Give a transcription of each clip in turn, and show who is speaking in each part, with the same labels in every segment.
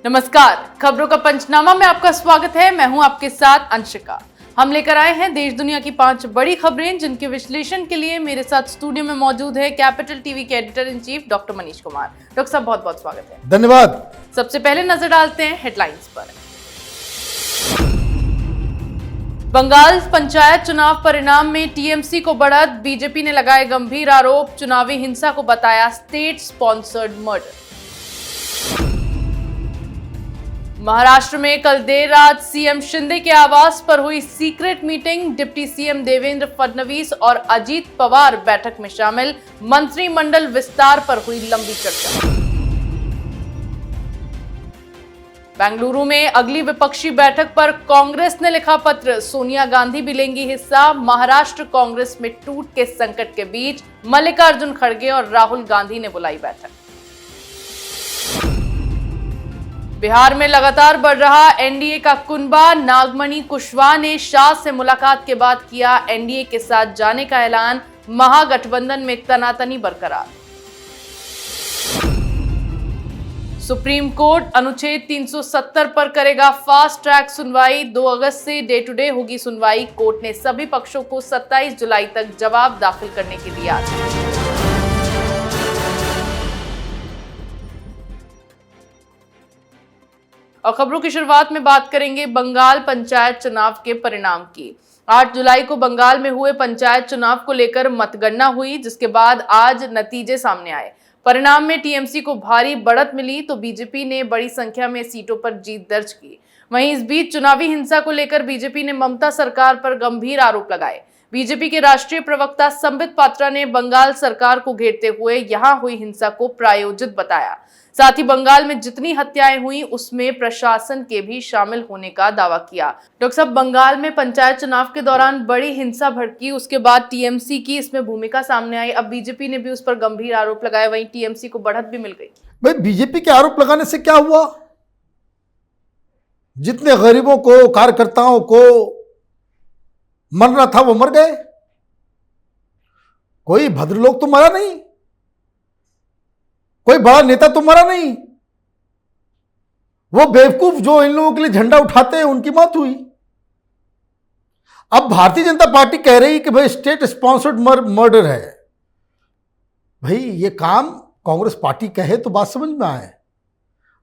Speaker 1: नमस्कार, खबरों का पंचनामा में आपका स्वागत है। मैं हूं आपके साथ अंशिका। हम लेकर आए हैं देश दुनिया की 5 बड़ी खबरें, जिनके विश्लेषण के लिए मेरे साथ स्टूडियो में मौजूद है कैपिटल टीवी के editor in chief doctor Manish Kumar. Doctor साहब, बहुत बहुत स्वागत है।
Speaker 2: धन्यवाद।
Speaker 1: सबसे पहले नजर डालते हैं हेडलाइंस पर। बंगाल पंचायत चुनाव परिणाम में टीएमसी को बढ़त, बीजेपी ने लगाए गंभीर आरोप, चुनावी हिंसा को बताया स्टेट स्पॉन्सर्ड मर्डर। महाराष्ट्र में कल देर रात सीएम शिंदे के आवास पर हुई secret meeting, deputy CM Devendra Fadnavis और अजीत पवार बैठक में शामिल, मंत्रिमंडल विस्तार पर हुई लंबी चर्चा। बेंगलुरु में अगली विपक्षी बैठक पर कांग्रेस ने लिखा पत्र, सोनिया गांधी भी लेंगी हिस्सा, महाराष्ट्र कांग्रेस में टूट के संकट के बीच मल्लिकार्जुन खड़गे और राहुल गांधी ने बुलाई बैठक। बिहार में लगातार बढ़ रहा एनडीए का कुनबा, नागमणि कुशवाहा ने शाह से मुलाकात के बाद किया एनडीए के साथ जाने का ऐलान, महागठबंधन में तनातनी बरकरार। सुप्रीम कोर्ट अनुच्छेद 370 पर करेगा फास्ट ट्रैक सुनवाई, 2 अगस्त से डे टू डे होगी सुनवाई। कोर्ट ने सभी पक्षों को 27 जुलाई तक जवाब दाखिल करने के दिया आदेश। और खबरों की शुरुआत में बात करेंगे बंगाल पंचायत चुनाव के परिणाम की। 8 जुलाई को बंगाल में हुए पंचायत चुनाव को लेकर मतगणना हुई, जिसके बाद आज नतीजे सामने आए। परिणाम में टीएमसी को भारी बढ़त मिली तो बीजेपी ने बड़ी संख्या में सीटों पर जीत दर्ज की। वहीं इस बीच चुनावी हिंसा को लेकर बीजेपी ने ममता सरकार पर गंभीर आरोप लगाए। बीजेपी के राष्ट्रीय प्रवक्ता संबित पात्रा ने बंगाल सरकार को घेरते हुए यहां हुई हिंसा को प्रायोजित बताया। साथ ही बंगाल में जितनी हत्याएं हुई उसमें प्रशासन के भी शामिल होने का दावा किया। डॉक्टर साहब, बंगाल में पंचायत चुनाव के दौरान बड़ी हिंसा भड़की, उसके बाद टीएमसी की इसमें भूमिका सामने आई, अब बीजेपी ने भी उस पर गंभीर आरोप लगाए, वहीं टीएमसी को बढ़त भी मिल गई।
Speaker 2: भाई, बीजेपी के आरोप लगाने से क्या हुआ? जितने गरीबों को, कार्यकर्ताओं को मरना था वो मर गए। कोई भद्र लोग तो मरा नहीं, कोई बड़ा नेता तो मरा नहीं। वो बेवकूफ जो इन लोगों के लिए झंडा उठाते हैं उनकी मौत हुई। अब भारतीय जनता पार्टी कह रही कि भाई स्टेट स्पॉन्सर्ड मर्डर है। भाई, ये काम कांग्रेस पार्टी कहे तो बात समझ में आए,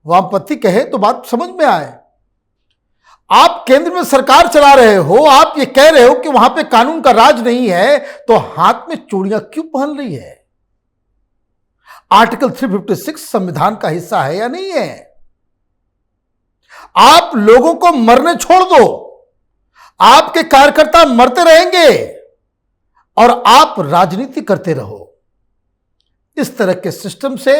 Speaker 2: वामपंथी कहे तो बात समझ में आए। आप केंद्र में सरकार चला रहे हो, आप ये कह रहे हो कि वहां पे कानून का राज नहीं है, तो हाथ में चूड़ियां क्यों पहन रही है? आर्टिकल 356 संविधान का हिस्सा है या नहीं है? आप लोगों को मरने छोड़ दो, आपके कार्यकर्ता मरते रहेंगे और आप राजनीति करते रहो। इस तरह के सिस्टम से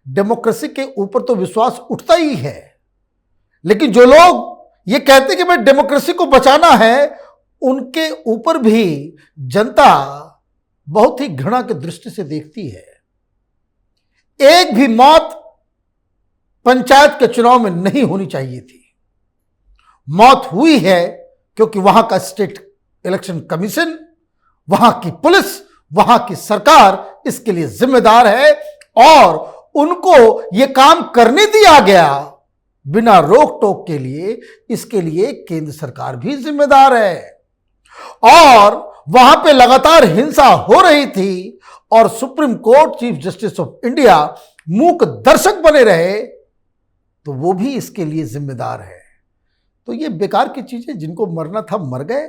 Speaker 2: डेमोक्रेसी के ऊपर तो विश्वास उठता ही है, लेकिन जो लोग ये कहते कि भाई डेमोक्रेसी को बचाना है, उनके ऊपर भी जनता बहुत ही घृणा की दृष्टि से देखती है। एक भी मौत पंचायत के चुनाव में नहीं होनी चाहिए थी। मौत हुई है क्योंकि वहां का स्टेट इलेक्शन कमीशन, वहां की पुलिस, वहां की सरकार इसके लिए जिम्मेदार है और उनको यह काम करने दिया गया बिना रोक टोक के लिए। इसके लिए केंद्र सरकार भी जिम्मेदार है। और वहां पे लगातार हिंसा हो रही थी और supreme court chief justice of India मूक दर्शक बने रहे, तो वो भी इसके लिए जिम्मेदार है। तो ये बेकार की चीजें, जिनको मरना था मर गए,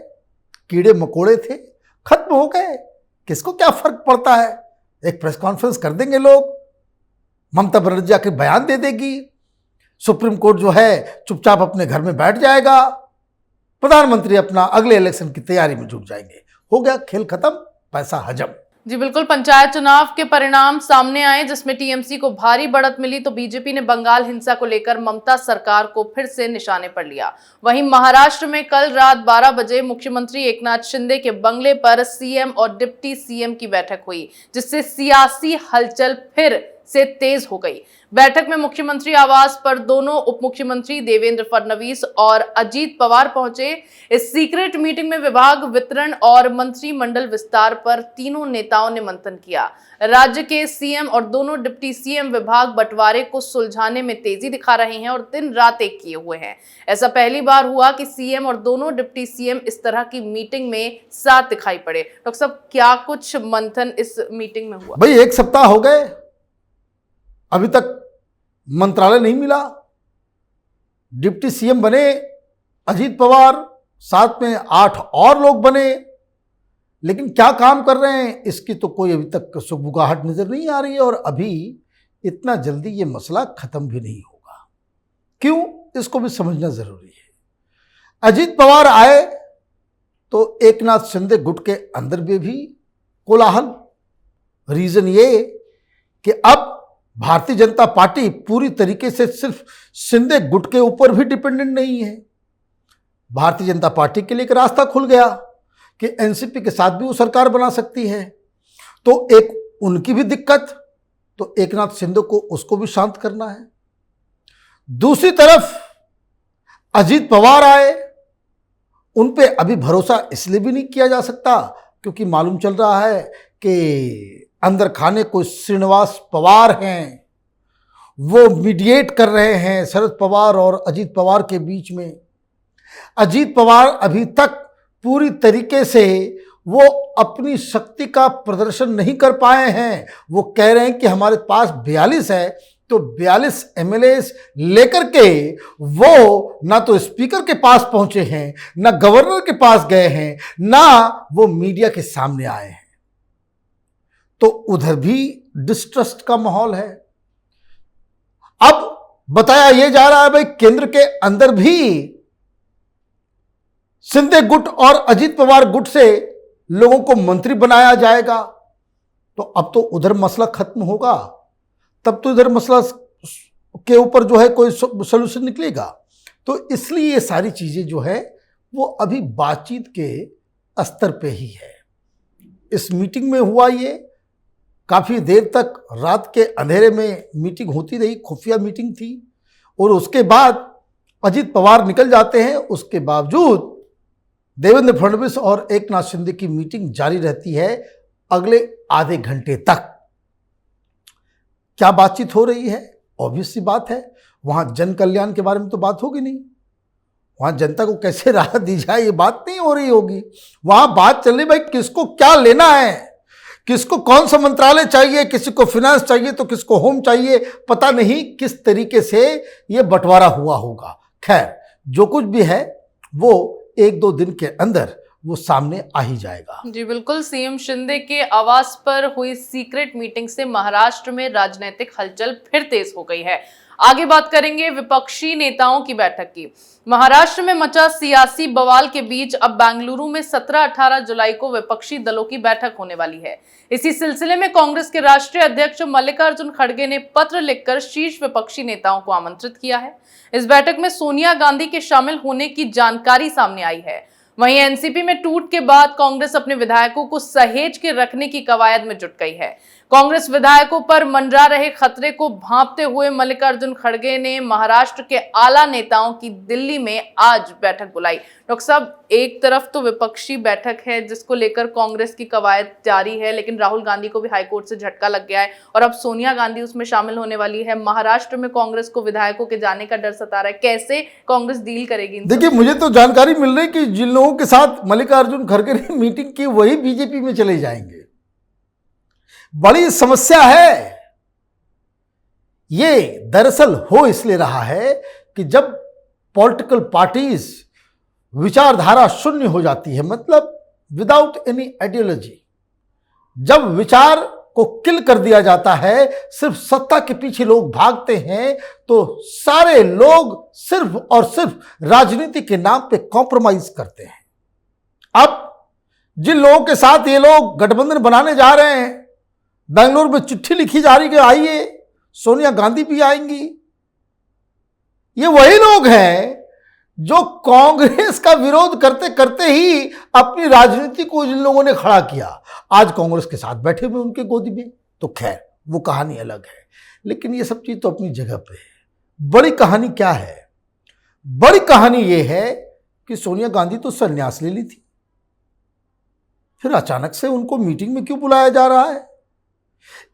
Speaker 2: कीड़े मकोड़े थे, खत्म हो गए। किसको क्या फर्क पड़ता है? एक प्रेस कॉन्फ्रेंस कर देंगे लोग, ममता बनर्जी जाकर बयान दे देगी, सुप्रीम कोर्ट जो है चुपचाप अपने घर में बैठ जाएगा, प्रधानमंत्री अपना अगले इलेक्शन की तैयारी में जुट जाएंगे। हो गया, खेल खत्म, पैसा हजम।
Speaker 1: जी बिल्कुल, पंचायत चुनाव के परिणाम सामने आए जिसमें टीएमसी को भारी बढ़त मिली तो बीजेपी ने बंगाल हिंसा को लेकर ममता सरकार को फिर से निशाने पर लिया। वहीं महाराष्ट्र में कल रात 12 बजे मुख्यमंत्री एकनाथ शिंदे के बंगले पर सीएम और डिप्टी सीएम की बैठक हुई, जिससे सियासी हलचल फिर से तेज हो गई। बैठक में मुख्यमंत्री आवास पर दोनों उप मुख्यमंत्री देवेंद्र फडणवीस और अजीत पवार पहुंचे। इस सीक्रेट मीटिंग में विभाग वितरण और मंत्रिमंडल विस्तार पर तीनों नेताओं ने मंथन किया। राज्य के सीएम और दोनों डिप्टी सीएम विभाग बंटवारे को सुलझाने में तेजी दिखा रहे हैं और दिन रात एक किए हुए हैं। ऐसा पहली बार हुआ कि सीएम और दोनों डिप्टी सीएम इस तरह की मीटिंग में साथ दिखाई पड़े। डॉक्टर साहब, क्या कुछ मंथन इस मीटिंग में हुआ?
Speaker 2: भाई 1 सप्ताह हो गए, अभी तक मंत्रालय नहीं मिला। डिप्टी सीएम बने अजीत पवार, साथ में 8 और लोग बने, लेकिन क्या काम कर रहे हैं इसकी तो कोई अभी तक सुगबुगाहट नजर नहीं आ रही है। और अभी इतना जल्दी ये मसला खत्म भी नहीं होगा। क्यों, इसको भी समझना जरूरी है। अजीत पवार आए तो एकनाथ शिंदे गुट के अंदर भी कोलाहल। रीजन ये कि अब भारतीय जनता पार्टी पूरी तरीके से सिर्फ शिंदे गुट के ऊपर भी डिपेंडेंट नहीं है। भारतीय जनता पार्टी के लिए एक रास्ता खुल गया कि एनसीपी के साथ भी वो सरकार बना सकती है। तो एक उनकी भी दिक्कत, तो एकनाथ शिंदे को उसको भी शांत करना है। दूसरी तरफ अजीत पवार आए, उन पे अभी भरोसा इसलिए भी नहीं किया जा सकता क्योंकि मालूम चल रहा है कि अंदर खाने कोई श्रीनिवास पवार हैं, वो मीडिएट कर रहे हैं शरद पवार और अजीत पवार के बीच में। अजीत पवार अभी तक पूरी तरीके से वो अपनी शक्ति का प्रदर्शन नहीं कर पाए हैं। वो कह रहे हैं कि हमारे पास 42 है, तो 42 एमएलए लेकर के वो ना तो स्पीकर के पास पहुंचे हैं, ना गवर्नर के पास गए हैं, ना वो मीडिया के सामने आए हैं। तो उधर भी डिस्ट्रस्ट का माहौल है। अब बताया यह जा रहा है भाई केंद्र के अंदर भी शिंदे गुट और अजीत पवार गुट से लोगों को मंत्री बनाया जाएगा। तो अब तो उधर मसला खत्म होगा, तब तो इधर मसला के ऊपर जो है कोई सोल्यूशन निकलेगा। तो इसलिए ये सारी चीजें जो है वो अभी बातचीत के स्तर पे ही है। इस मीटिंग में हुआ ये, काफी देर तक रात के अंधेरे में मीटिंग होती रही, खुफिया मीटिंग थी। और उसके बाद अजीत पवार निकल जाते हैं। उसके बावजूद देवेंद्र फडणवीस और एकनाथ शिंदे की मीटिंग जारी रहती है अगले आधे घंटे तक। क्या बातचीत हो रही है? ऑब्वियस सी बात है, वहां जन कल्याण के बारे में तो बात होगी नहीं। वहां जनता को कैसे राहत दी जाए ये बात नहीं हो रही होगी। वहां बात चल रही भाई किसको क्या लेना है, किसको कौन सा मंत्रालय चाहिए, किसी को फिनांस चाहिए तो किसको होम चाहिए। पता नहीं किस तरीके से ये बंटवारा हुआ होगा। खैर, जो कुछ भी है वो 1-2 दिन के अंदर वो सामने आ ही जाएगा।
Speaker 1: जी बिल्कुल, सीएम शिंदे के आवास पर हुई सीक्रेट मीटिंग से महाराष्ट्र में राजनीतिक हलचल फिर तेज हो गई है। आगे बात करेंगे विपक्षी नेताओं की बैठक की। महाराष्ट्र में मचा सियासी बवाल के बीच अब बेंगलुरु में 17-18 जुलाई को विपक्षी दलों की बैठक होने वाली है। इसी सिलसिले में कांग्रेस के राष्ट्रीय अध्यक्ष मल्लिकार्जुन खड़गे ने पत्र लिखकर शीर्ष विपक्षी नेताओं को आमंत्रित किया है। इस बैठक में सोनिया गांधी के शामिल होने की जानकारी सामने आई है। वहीं एनसीपी में टूट के बाद कांग्रेस अपने विधायकों को सहेज के रखने की कवायद में जुट गई है। कांग्रेस विधायकों पर मंडरा रहे खतरे को भांपते हुए मल्लिकार्जुन खड़गे ने महाराष्ट्र के आला नेताओं की दिल्ली में आज बैठक बुलाई। डॉक्टर साहब, एक तरफ तो विपक्षी बैठक है जिसको लेकर कांग्रेस की कवायद जारी है, लेकिन राहुल गांधी को भी हाईकोर्ट से झटका लग गया है और अब सोनिया गांधी उसमें शामिल होने वाली है। महाराष्ट्र में कांग्रेस को विधायकों के जाने का डर सता रहा है, कैसे कांग्रेस डील करेगी?
Speaker 2: देखिए, मुझे तो जानकारी मिल रही है कि जिन लोगों के साथ मल्लिकार्जुन खड़गे ने मीटिंग की वही बीजेपी में चले जाएंगे। बड़ी समस्या है ये। दरअसल हो इसलिए रहा है कि जब पॉलिटिकल पार्टीज विचारधारा शून्य हो जाती है, मतलब विदाउट एनी आइडियोलॉजी, जब विचार को किल कर दिया जाता है, सिर्फ सत्ता के पीछे लोग भागते हैं, तो सारे लोग सिर्फ और सिर्फ राजनीति के नाम पे कॉम्प्रोमाइज करते हैं। अब जिन लोगों के साथ ये लोग गठबंधन बनाने जा रहे हैं, बेंगलुरु में चिट्ठी लिखी जा रही है कि आइए, सोनिया गांधी भी आएंगी। ये वही लोग हैं जो कांग्रेस का विरोध करते करते ही अपनी राजनीति को जिन लोगों ने खड़ा किया, आज कांग्रेस के साथ बैठे हुए उनके गोदी में। तो खैर, वो कहानी अलग है। लेकिन ये सब चीज तो अपनी जगह पे है। बड़ी कहानी क्या है? बड़ी कहानी ये है कि सोनिया गांधी तो संन्यास ले ली थी, फिर अचानक से उनको मीटिंग में क्यों बुलाया जा रहा है?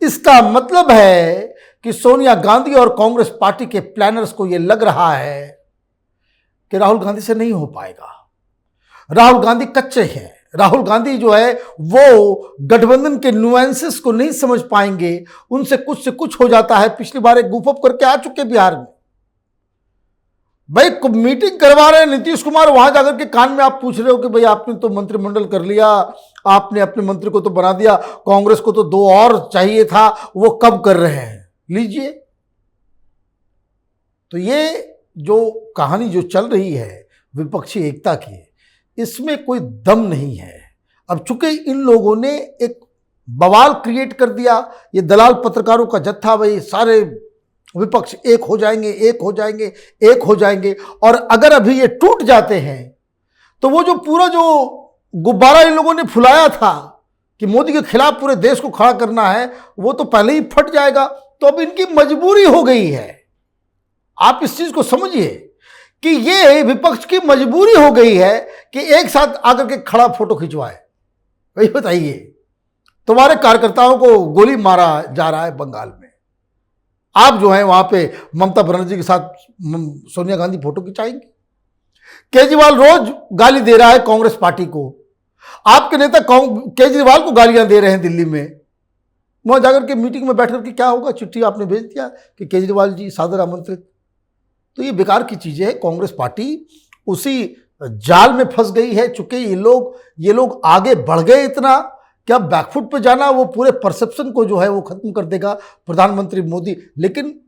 Speaker 2: इसका मतलब है कि सोनिया गांधी और कांग्रेस पार्टी के प्लानर्स को यह लग रहा है कि राहुल गांधी से नहीं हो पाएगा। राहुल गांधी कच्चे हैं। राहुल गांधी जो है वो गठबंधन के नुएंसेस को नहीं समझ पाएंगे। उनसे कुछ से कुछ हो जाता है। पिछली बार एक गुफअप करके आ चुके बिहार में। भाई मीटिंग करवा रहे हैं नीतीश कुमार, वहां जाकर के कान में आप पूछ रहे हो कि भाई आपने तो मंत्रिमंडल कर लिया, आपने अपने मंत्री को तो बना दिया, कांग्रेस को तो 2 और चाहिए था, वो कब कर रहे हैं? लीजिए। तो ये जो कहानी जो चल रही है विपक्षी एकता की, इसमें कोई दम नहीं है। अब चूंकि इन लोगों ने एक बवाल क्रिएट कर दिया, ये दलाल पत्रकारों का जत्था, भाई सारे विपक्ष एक हो जाएंगे, एक हो जाएंगे, एक हो जाएंगे, और अगर अभी ये टूट जाते हैं तो वो जो पूरा जो गुब्बारा इन लोगों ने फुलाया था कि मोदी के खिलाफ पूरे देश को खड़ा करना है, वो तो पहले ही फट जाएगा। तो अब इनकी मजबूरी हो गई है। आप इस चीज को समझिए कि ये विपक्ष की मजबूरी हो गई है कि एक साथ आकर के खड़ा फोटो खिंचवाए। वही बताइए, तुम्हारे कार्यकर्ताओं को गोली मारा जा रहा है बंगाल में, आप जो है वहां पे ममता बनर्जी के साथ सोनिया गांधी फोटो खिंचाएंगे। केजरीवाल रोज गाली दे रहा है कांग्रेस पार्टी को। आपके नेता केजरीवाल को गालियां दे रहे हैं दिल्ली में। वहां जाकर के मीटिंग में बैठ करके क्या होगा? चिट्ठी आपने भेज दिया कि केजरीवाल जी सादर आमंत्रित। तो ये बेकार की चीजें है। कांग्रेस पार्टी उसी जाल में फंस गई है। चूंकि ये लोग आगे बढ़ गए इतना कि अब बैकफुट पे जाना वो पूरे परसेप्शन को जो है वो खत्म कर देगा प्रधानमंत्री मोदी। लेकिन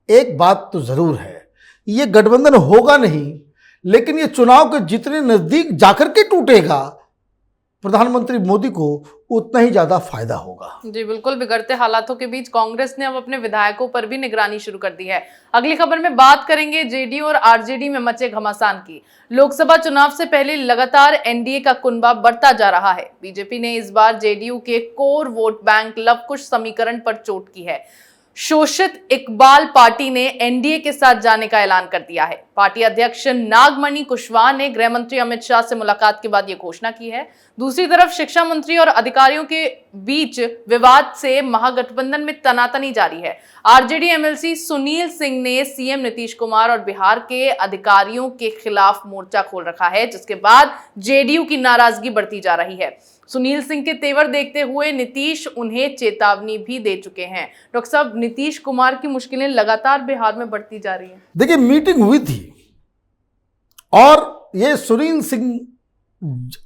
Speaker 2: एक बात तो जरूर है, ये गठबंधन होगा नहीं, लेकिन ये चुनाव के जितने नजदीक जाकर के टूटेगा प्रधानमंत्री मोदी को उतना ही ज्यादा फायदा होगा।
Speaker 1: जी बिल्कुल, बिगड़ते हालातों के बीच कांग्रेस ने अब अपने विधायकों पर भी निगरानी शुरू कर दी है। अगली खबर में बात करेंगे जेडीयू और आरजेडी में मचे घमासान की। लोकसभा चुनाव से पहले लगातार एनडीए का कुनबा बढ़ता जा रहा है। बीजेपी ने इस बार जेडीयू के कोर वोट बैंक लवकुश समीकरण पर चोट की है। शोषित इकबाल पार्टी ने एनडीए के साथ जाने का ऐलान कर दिया है। पार्टी अध्यक्ष नागमणि कुशवाहा ने गृह मंत्री अमित शाह से मुलाकात के बाद यह घोषणा की है। दूसरी तरफ शिक्षा मंत्री और अधिकारियों के बीच विवाद से महागठबंधन में तनातनी जारी है। आरजेडी एमएलसी सुनील सिंह ने सीएम नीतीश कुमार और बिहार के अधिकारियों के खिलाफ मोर्चा खोल रखा है, जिसके बाद जेडीयू की नाराजगी बढ़ती जा रही है। सुनील सिंह के तेवर देखते हुए नीतीश उन्हें चेतावनी भी दे चुके हैं। डॉक्टर साहब, नीतीश कुमार की मुश्किलें लगातार बिहार में बढ़ती जा रही हैं।
Speaker 2: देखिए, मीटिंग हुई थी और ये सुनील सिंह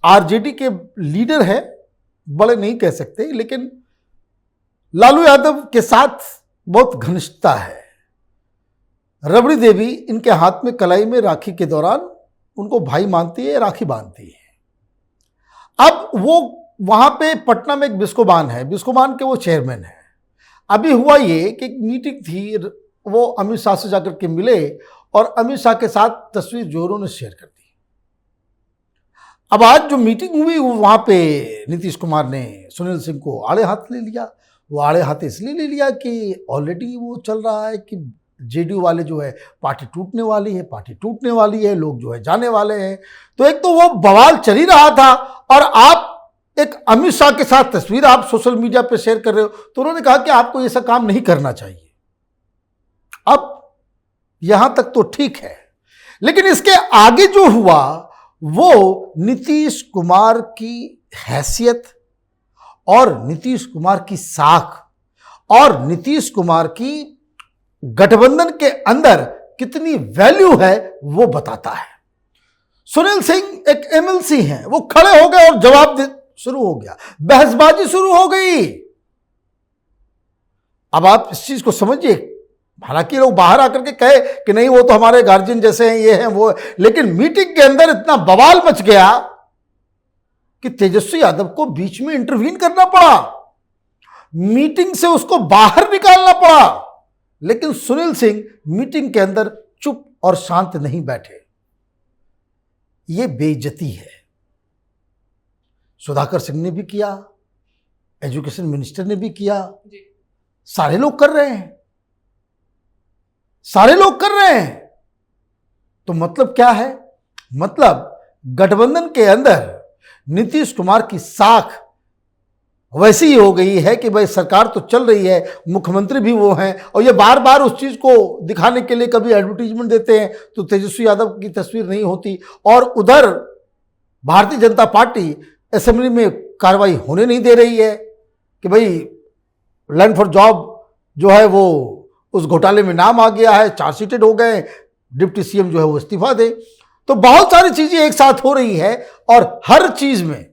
Speaker 2: आरजेडी के लीडर है, बड़े नहीं कह सकते, लेकिन लालू यादव के साथ बहुत घनिष्ठता है। रबड़ी देवी इनके हाथ में कलाई में राखी के दौरान उनको भाई मानती है, राखी बांधती है। अब वो वहां पे पटना में एक बिस्कोबान है, बिस्कोबान के वो चेयरमैन है। अभी हुआ ये कि एक मीटिंग थी, वो अमित शाह से जाकर के मिले और अमित शाह के साथ तस्वीर जो उन्होंने शेयर कर दी। अब आज जो मीटिंग हुई वहां पे नीतीश कुमार ने सुनील सिंह को आड़े हाथ ले लिया। वो आड़े हाथ इसलिए ले लिया कि ऑलरेडी वो चल रहा है कि जेडीयू वाले जो है पार्टी टूटने वाली है, पार्टी टूटने वाली है, लोग जो है जाने वाले हैं। तो एक तो वो बवाल चल ही रहा था और आप एक अमित शाह के साथ तस्वीर आप सोशल मीडिया पे शेयर कर रहे हो, तो उन्होंने कहा कि आपको ऐसा काम नहीं करना चाहिए। अब यहां तक तो ठीक है, लेकिन इसके आगे जो हुआ वो नीतीश कुमार की हैसियत और नीतीश कुमार की साख और नीतीश कुमार की गठबंधन के अंदर कितनी वैल्यू है वो बताता है। सुनील सिंह एक एमएलसी हैं, वो खड़े हो गए और जवाब दे शुरू हो गया, बहसबाजी शुरू हो गई। अब आप इस चीज को समझिए। हालांकि लोग बाहर आकर के कहे कि नहीं वो तो हमारे गार्जियन जैसे हैं, ये हैं वो, लेकिन मीटिंग के अंदर इतना बवाल मच गया कि तेजस्वी यादव को बीच में इंटरवीन करना पड़ा, मीटिंग से उसको बाहर निकालना पड़ा। लेकिन सुनील सिंह मीटिंग के अंदर चुप और शांत नहीं बैठे। यह बेइज्जती है। सुधाकर सिंह ने भी किया, एजुकेशन मिनिस्टर ने भी किया, सारे लोग कर रहे हैं। सारे लोग कर रहे हैं। तो मतलब क्या है? मतलब गठबंधन के अंदर नीतीश कुमार की साख वैसी ही हो गई है कि भाई सरकार तो चल रही है, मुख्यमंत्री भी वो हैं, और ये बार बार उस चीज को दिखाने के लिए कभी एडवर्टीजमेंट देते हैं तो तेजस्वी यादव की तस्वीर नहीं होती, और उधर भारतीय जनता पार्टी असेंबली में कार्रवाई होने नहीं दे रही है कि भाई लैंड फॉर जॉब जो है वो उस घोटाले में नाम आ गया है, चार्जशीटेड हो गए, डिप्टी सीएम जो है वो इस्तीफा दे। तो बहुत सारी चीजें एक साथ हो रही है, और हर चीज में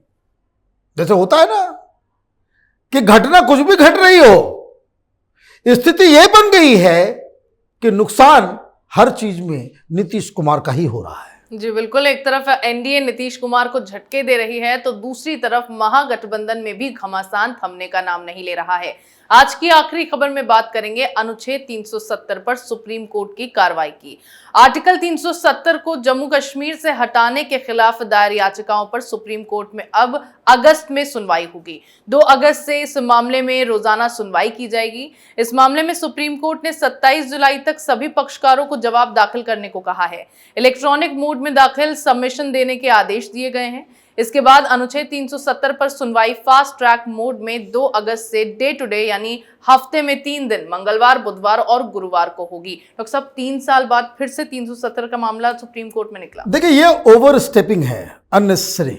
Speaker 2: जैसे होता है ना कि घटना कुछ भी घट रही हो, स्थिति यह बन गई है कि नुकसान हर चीज में नीतीश कुमार का ही हो रहा है।
Speaker 1: जी बिल्कुल, एक तरफ एनडीए नीतीश कुमार को झटके दे रही है तो दूसरी तरफ महागठबंधन में भी घमासान थमने का नाम नहीं ले रहा है। आज की आखिरी खबर में बात करेंगे अनुच्छेद 370 पर सुप्रीम कोर्ट की कार्रवाई की। आर्टिकल 370 को जम्मू कश्मीर से हटाने के खिलाफ दायर याचिकाओं पर सुप्रीम कोर्ट में अब अगस्त में सुनवाई होगी। 2 अगस्त से इस मामले में रोजाना सुनवाई की जाएगी। इस मामले में सुप्रीम कोर्ट ने 27 जुलाई तक सभी पक्षकारों को जवाब दाखिल करने को कहा है। इलेक्ट्रॉनिक मोड में दाखिल सबमिशन देने के आदेश दिए गए हैं। इसके बाद अनुच्छेद 370 पर सुनवाई फास्ट ट्रैक मोड में 2 अगस्त से डे टू डे यानी हफ्ते में 3 दिन मंगलवार, बुधवार और गुरुवार को होगी। डॉक्टर साहब, 3 साल बाद फिर से 370 का मामला सुप्रीम कोर्ट में निकला।
Speaker 2: देखिए, ये ओवर स्टेपिंग है, अननेसेसरी।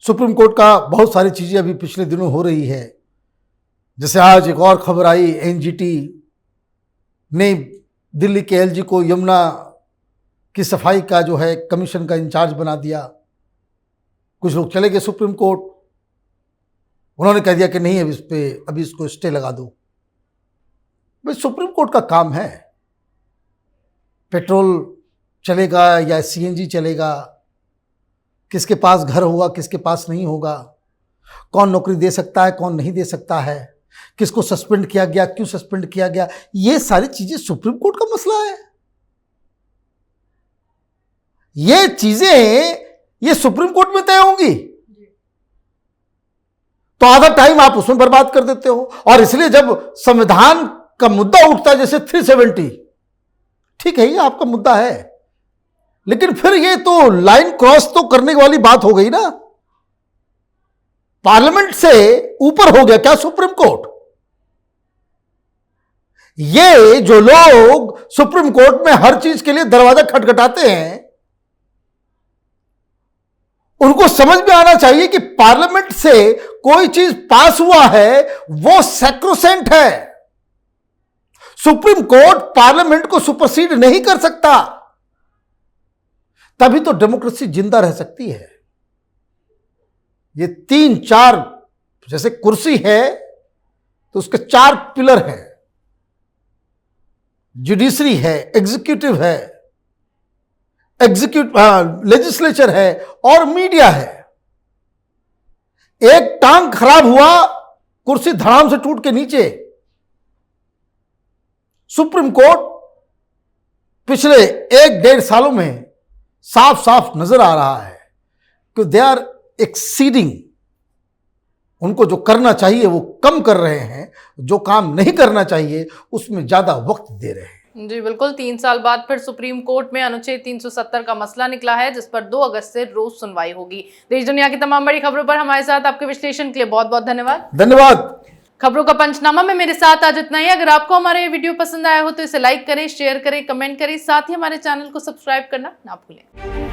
Speaker 2: सुप्रीम कोर्ट का बहुत सारी चीजें अभी पिछले दिनों हो रही है। जैसे आज एक और खबर आई, एनजीटी ने दिल्ली के एलजी को यमुना की सफाई का जो है कमीशन का इंचार्ज बना दिया। कुछ लोग चले गए सुप्रीम कोर्ट, उन्होंने कह दिया कि नहीं, अभी इसको स्टे लगा दो। भाई सुप्रीम कोर्ट का काम है, पेट्रोल चलेगा या सीएनजी चलेगा, किसके पास घर होगा किसके पास नहीं होगा, कौन नौकरी दे सकता है कौन नहीं दे सकता है, किसको सस्पेंड किया गया, क्यों सस्पेंड किया गया, ये सारी चीजें सुप्रीम कोर्ट का मसला है। ये चीजें ये सुप्रीम कोर्ट में तय होंगी, तो आधा टाइम आप उसमें बर्बाद कर देते हो। और इसलिए जब संविधान का मुद्दा उठता है, जैसे 370, ठीक है, ये आपका मुद्दा है, लेकिन फिर ये तो लाइन क्रॉस तो करने वाली बात हो गई ना। पार्लियामेंट से ऊपर हो गया क्या सुप्रीम कोर्ट? ये जो लोग सुप्रीम कोर्ट में हर चीज के लिए दरवाजा खटखटाते हैं, उनको समझ में आना चाहिए कि पार्लियामेंट से कोई चीज पास हुआ है वो सैक्रोसेंट है। सुप्रीम कोर्ट पार्लियामेंट को सुपरसीड नहीं कर सकता, तभी तो डेमोक्रेसी जिंदा रह सकती है। ये 3-4 जैसे कुर्सी है तो उसके 4 पिलर हैं, जुडिशरी है, एग्जीक्यूटिव है, लेजिस्लेचर है और मीडिया है। एक टांग खराब हुआ, कुर्सी धड़ाम से टूट के नीचे। सुप्रीम कोर्ट पिछले 1-1.5 सालों में साफ साफ नजर आ रहा है कि दे आर एक्सीडिंग। उनको जो करना चाहिए वो कम कर रहे हैं, जो काम नहीं करना चाहिए उसमें ज्यादा वक्त दे रहे हैं।
Speaker 1: जी बिल्कुल, 3 साल बाद फिर सुप्रीम कोर्ट में अनुच्छेद 370 का मसला निकला है, जिस पर 2 अगस्त से रोज सुनवाई होगी। देश दुनिया की तमाम बड़ी खबरों पर हमारे साथ आपके विश्लेषण के लिए बहुत बहुत धन्यवाद।
Speaker 2: धन्यवाद।
Speaker 1: खबरों का पंचनामा में मेरे साथ आज इतना ही। अगर आपको हमारा ये वीडियो पसंद आया हो तो इसे लाइक करें, शेयर करें, कमेंट करें, साथ ही हमारे चैनल को सब्सक्राइब करना ना भूलें।